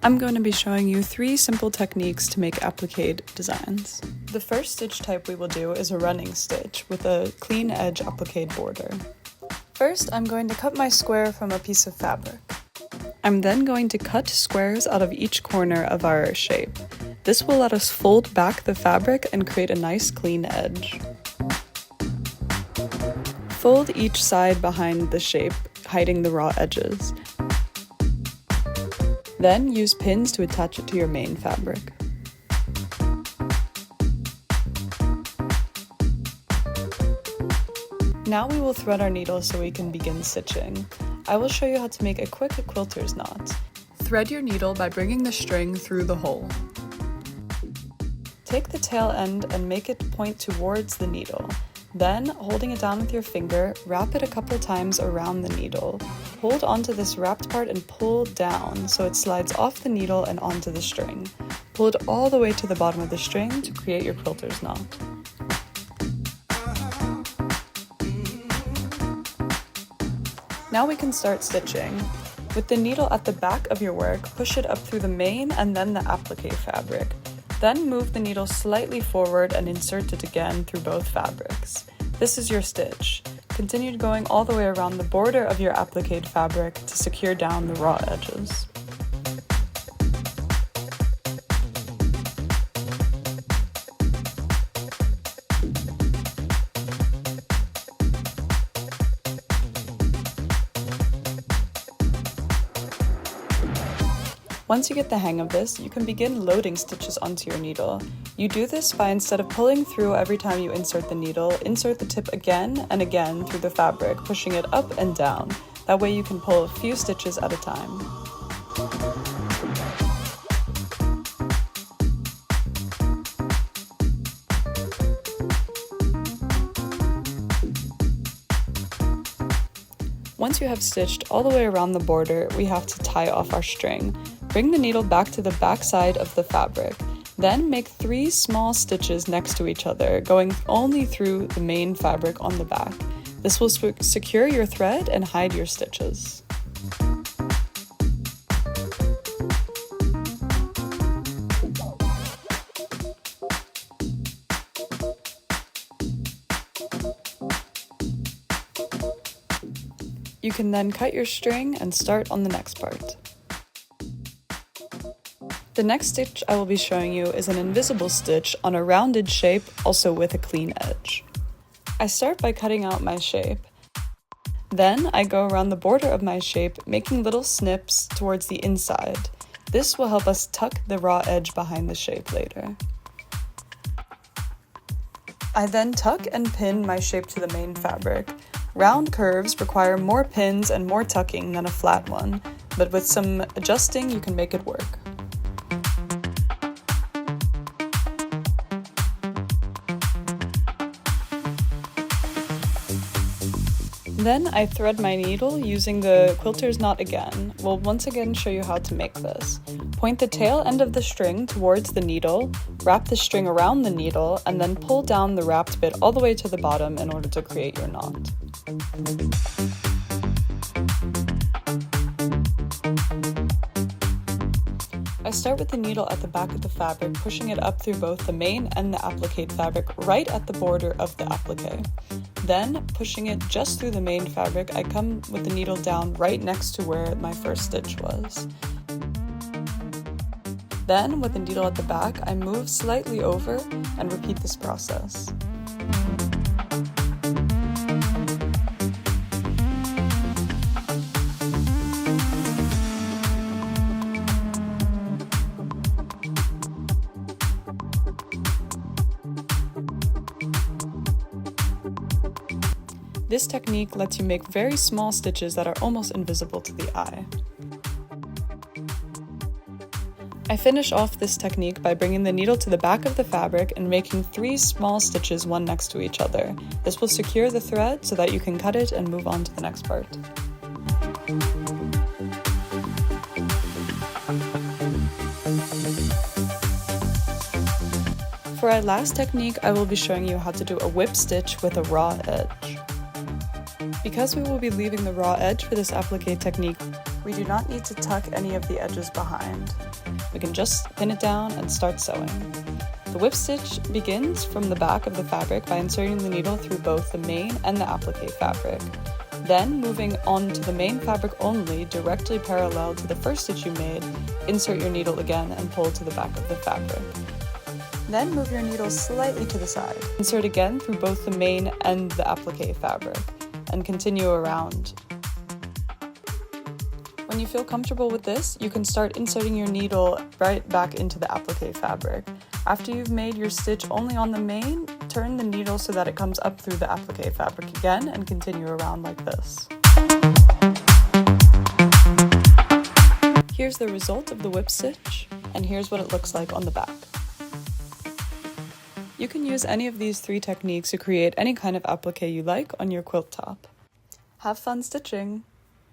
I'm going to be showing you 3 simple techniques to make applique designs. The first stitch type we will do is a running stitch with a clean edge applique border. First, I'm going to cut my square from a piece of fabric. I'm then going to cut squares out of each corner of our shape. This will let us fold back the fabric and create a nice clean edge. Fold each side behind the shape, hiding the raw edges. Then use pins to attach it to your main fabric. Now we will thread our needle so we can begin stitching. I will show you how to make a quick quilter's knot. Thread your needle by bringing the string through the hole. Take the tail end and make it point towards the needle. Then, holding it down with your finger, wrap it a couple times around the needle. Hold onto this wrapped part and pull down so it slides off the needle and onto the string. Pull it all the way to the bottom of the string to create your quilter's knot. Now we can start stitching. With the needle at the back of your work, push it up through the main and then the applique fabric. Then move the needle slightly forward and insert it again through both fabrics. This is your stitch. Continue going all the way around the border of your applique fabric to secure down the raw edges. Once you get the hang of this, you can begin loading stitches onto your needle. You do this by, instead of pulling through every time you insert the needle, insert the tip again and again through the fabric, pushing it up and down. That way you can pull a few stitches at a time. Once you have stitched all the way around the border, we have to tie off our string. Bring the needle back to the back side of the fabric. Then make 3 small stitches next to each other, going only through the main fabric on the back. This will secure your thread and hide your stitches. You can then cut your string and start on the next part. The next stitch I will be showing you is an invisible stitch on a rounded shape, also with a clean edge. I start by cutting out my shape. Then I go around the border of my shape, making little snips towards the inside. This will help us tuck the raw edge behind the shape later. I then tuck and pin my shape to the main fabric. Round curves require more pins and more tucking than a flat one, but with some adjusting you can make it work. Then I thread my needle using the quilter's knot again. We'll once again show you how to make this. Point the tail end of the string towards the needle, wrap the string around the needle, and then pull down the wrapped bit all the way to the bottom in order to create your knot. I start with the needle at the back of the fabric, pushing it up through both the main and the applique fabric right at the border of the applique. Then, pushing it just through the main fabric, I come with the needle down right next to where my first stitch was. Then, with the needle at the back, I move slightly over and repeat this process. This technique lets you make very small stitches that are almost invisible to the eye. I finish off this technique by bringing the needle to the back of the fabric and making 3 small stitches one next to each other. This will secure the thread so that you can cut it and move on to the next part. For our last technique, I will be showing you how to do a whip stitch with a raw edge. Because we will be leaving the raw edge for this applique technique, We do not need to tuck any of the edges behind. We can just pin it down and start sewing. The whip stitch begins from the back of the fabric by inserting the needle through both the main and the applique fabric. Then, moving on to the main fabric only, directly parallel to the first stitch you made, insert your needle again and pull to the back of the fabric. Then move your needle slightly to the side. Insert again through both the main and the applique fabric, and continue around. When you feel comfortable with this, you can start inserting your needle right back into the applique fabric. After you've made your stitch only on the main, turn the needle so that it comes up through the applique fabric again and continue around like this. Here's the result of the whip stitch, and here's what it looks like on the back. You can use any of these 3 techniques to create any kind of applique you like on your quilt top. Have fun stitching!